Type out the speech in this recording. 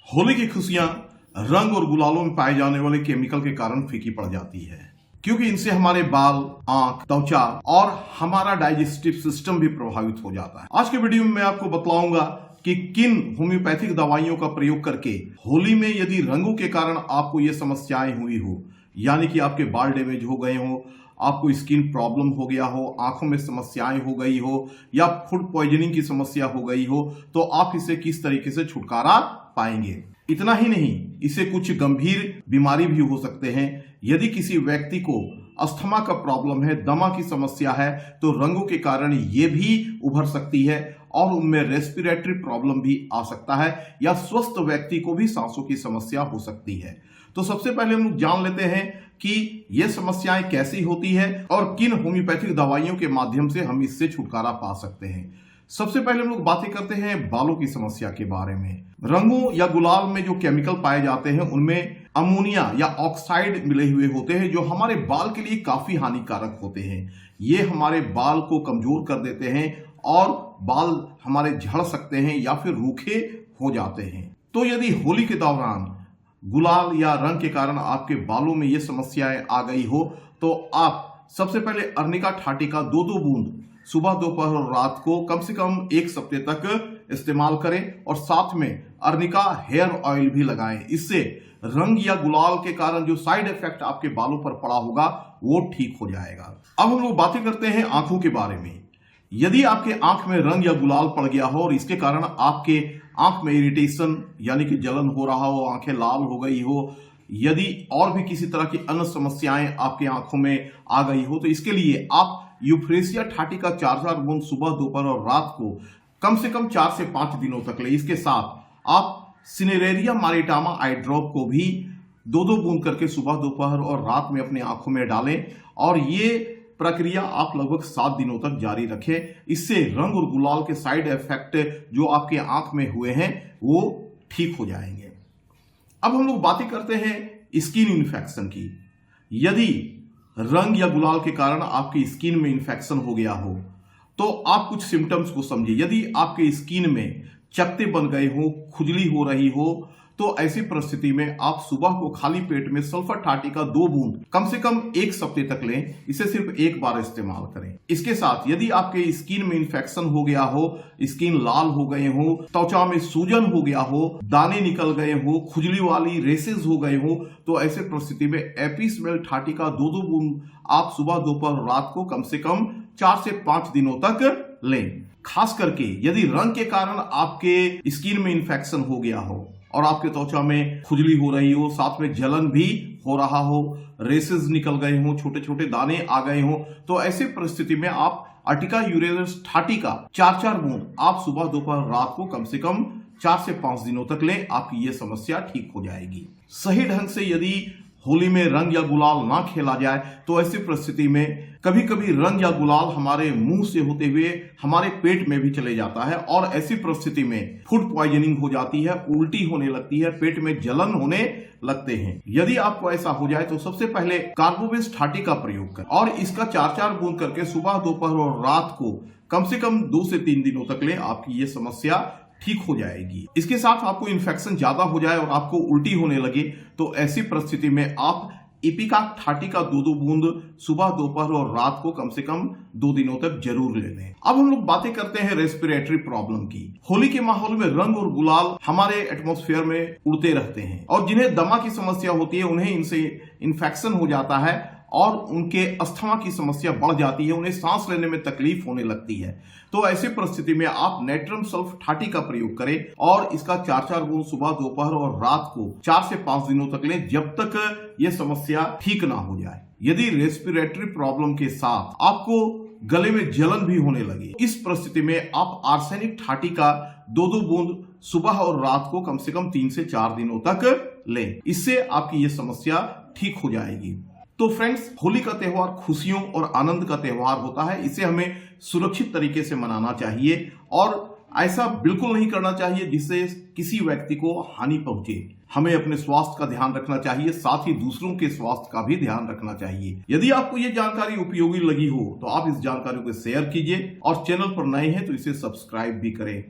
होली की खुशियां रंग और गुलालों में पाए जाने वाले केमिकल के कारण फीकी पड़ जाती है, क्योंकि इनसे हमारे बाल, आंख, त्वचा और हमारा डाइजेस्टिव सिस्टम भी प्रभावित हो जाता है। आज के वीडियो में मैं आपको बतलाऊंगा कि किन होम्योपैथिक दवाइयों का प्रयोग करके होली में यदि रंगों के कारण आपको ये समस्याएं हुई हो, यानी कि आपके बाल डैमेज हो गए हो, आपको स्किन प्रॉब्लम हो गया हो, आंखों में समस्याएं हो गई हो या फूड पॉइजनिंग की समस्या हो गई हो, तो आप इसे किस तरीके से छुटकारा पाएंगे। इतना ही नहीं, इससे कुछ गंभीर बीमारी भी हो सकते हैं। यदि किसी व्यक्ति को अस्थमा का प्रॉब्लम है, दमा की समस्या है, तो रंगों के कारण ये भी उभर सकती है और उनमें रेस्पिरेटरी प्रॉब्लम भी आ सकता है या स्वस्थ व्यक्ति को भी सांसों की समस्या हो सकती है। तो सबसे पहले हम लोग जान लेते हैं कि ये समस्याएं कैसी होती है और किन होम्योपैथिक दवाइयों के माध्यम से हम इससे छुटकारा पा सकते हैं। सबसे पहले हम लोग बातें करते हैं बालों की समस्या के बारे में। रंगों या गुलाल में जो केमिकल पाए जाते हैं उनमें अमोनिया या ऑक्साइड मिले हुए होते हैं, जो हमारे बाल के लिए काफी हानिकारक होते हैं। ये हमारे बाल को कमजोर कर देते हैं और बाल हमारे झड़ सकते हैं या फिर रूखे हो जाते हैं। तो यदि होली के दौरान गुलाल या रंग के कारण आपके बालों में ये समस्याएं आ गई हो, तो आप सबसे पहले अर्निका ठाटी का 2-2 बूंद सुबह, दोपहर और रात को कम से कम 1 सप्ताह तक इस्तेमाल करें और साथ में अर्निका हेयर ऑयल भी लगाएं। इससे रंग या गुलाल के कारण जो साइड इफेक्ट आपके बालों पर पड़ा होगा वो ठीक हो जाएगा। अब हम लोग बातें करते हैं आंखों के बारे में। यदि आपके आंख में रंग या गुलाल पड़ गया हो और इसके कारण आपके आंख में इरिटेशन यानी कि जलन हो रहा हो, आंखें लाल हो गई हो, यदि और भी किसी तरह की अन्य समस्याएं आपके आंखों में आ गई हो, तो इसके लिए आप यूफ्रेसिया ठाटी का 4-4 बूंद सुबह, दोपहर और रात को कम से कम 4 से 5 दिनों तक ले। इसके साथ आप सिनेरेरिया मारिटामा आई ड्रॉप को भी 2-2 बूंद करके सुबह, दोपहर और रात में अपने आंखों में डालें और ये प्रक्रिया आप लगभग 7 दिनों तक जारी रखें। इससे रंग और गुलाल के साइड इफेक्ट जो आपके आंख में हुए हैं वो ठीक हो जाएंगे। अब हम लोग बातें करते हैं स्किन इन्फेक्शन की। यदि रंग या गुलाल के कारण आपकी स्किन में इन्फेक्शन हो गया हो, तो आप कुछ सिम्टम्स को समझिए। यदि आपके स्किन में चकत्ते बन गए हो, खुजली हो रही हो, तो ऐसी परिस्थिति में आप सुबह को खाली पेट में सल्फर ठाटी का 2 बूंद कम से कम 1 सप्ताह तक लें। इसे सिर्फ एक बार इस्तेमाल करें। इसके साथ यदि आपके स्किन में इन्फेक्शन हो गया हो, स्किन लाल हो गए हो, त्वचा में सूजन हो गया हो, दाने निकल गए हो, खुजली वाली रेसेस हो गए हो, तो ऐसे परिस्थिति में एपिसमेल ठाटी का 2-2 बूंद आप सुबह, दोपहर, रात को कम से कम 4 से 5 दिनों तक लें। खास करके यदि रंग के कारण आपके स्किन में इन्फेक्शन हो गया हो और आपके त्वचा में खुजली हो रही हो, साथ में जलन भी हो रहा हो, रेसेस निकल गए हो, छोटे छोटे दाने आ गए हो, तो ऐसी परिस्थिति में आप अर्टिका यूरेनस ठाटी का 4-4 बूंद आप सुबह, दोपहर, रात को कम से कम 4 से 5 दिनों तक लें। आपकी ये समस्या ठीक हो जाएगी। सही ढंग से यदि होली में रंग या गुलाल ना खेला जाए, तो ऐसी परिस्थिति में कभी कभी रंग या गुलाल हमारे मुंह से होते हुए हमारे पेट में भी चले जाता है और ऐसी परिस्थिति में फूड पॉइजनिंग हो जाती है, उल्टी होने लगती है, पेट में जलन होने लगते हैं। यदि आपको ऐसा हो जाए तो सबसे पहले कार्बोवेस ठाटी का प्रयोग करें और इसका 4-4 बूंद करके सुबह, दोपहर और रात को कम से कम 2 से 3 दिनों तक ले। आपकी ये समस्या ठीक हो जाएगी। इसके साथ आपको इन्फेक्शन ज्यादा हो जाए और आपको उल्टी होने लगे, तो ऐसी परिस्थिति में आप इपिका ठाटी का 2-2 बूंद सुबह, दोपहर और रात को कम से कम 2 दिनों तक जरूर ले लें। अब हम लोग बातें करते हैं रेस्पिरेटरी प्रॉब्लम की। होली के माहौल में रंग और गुलाल हमारे एटमॉस्फेयर में उड़ते रहते हैं और जिन्हें दमा की समस्या होती है उन्हें इनसे इन्फेक्शन हो जाता है और उनके अस्थमा की समस्या बढ़ जाती है, उन्हें सांस लेने में तकलीफ होने लगती है। तो ऐसी परिस्थिति में आप नेट्रम सल्फ ठाटी का प्रयोग करें और इसका 4-4 बूंद सुबह, दोपहर और रात को 4 से 5 दिनों तक लें, जब तक यह समस्या ठीक ना हो जाए। यदि रेस्पिरेटरी प्रॉब्लम के साथ आपको गले में जलन भी होने लगी, इस परिस्थिति में आप आर्सेनिक ठाटी का 2-2 बूंद सुबह और रात को कम से कम 3 से 4 दिनों तक लें। इससे आपकी यह समस्या ठीक हो जाएगी। तो फ्रेंड्स, होली का त्योहार खुशियों और आनंद का त्योहार होता है। इसे हमें सुरक्षित तरीके से मनाना चाहिए और ऐसा बिल्कुल नहीं करना चाहिए जिससे किसी व्यक्ति को हानि पहुंचे। हमें अपने स्वास्थ्य का ध्यान रखना चाहिए, साथ ही दूसरों के स्वास्थ्य का भी ध्यान रखना चाहिए। यदि आपको ये जानकारी उपयोगी लगी हो तो आप इस जानकारी को शेयर कीजिए और चैनल पर नए हैं तो इसे सब्सक्राइब भी करें।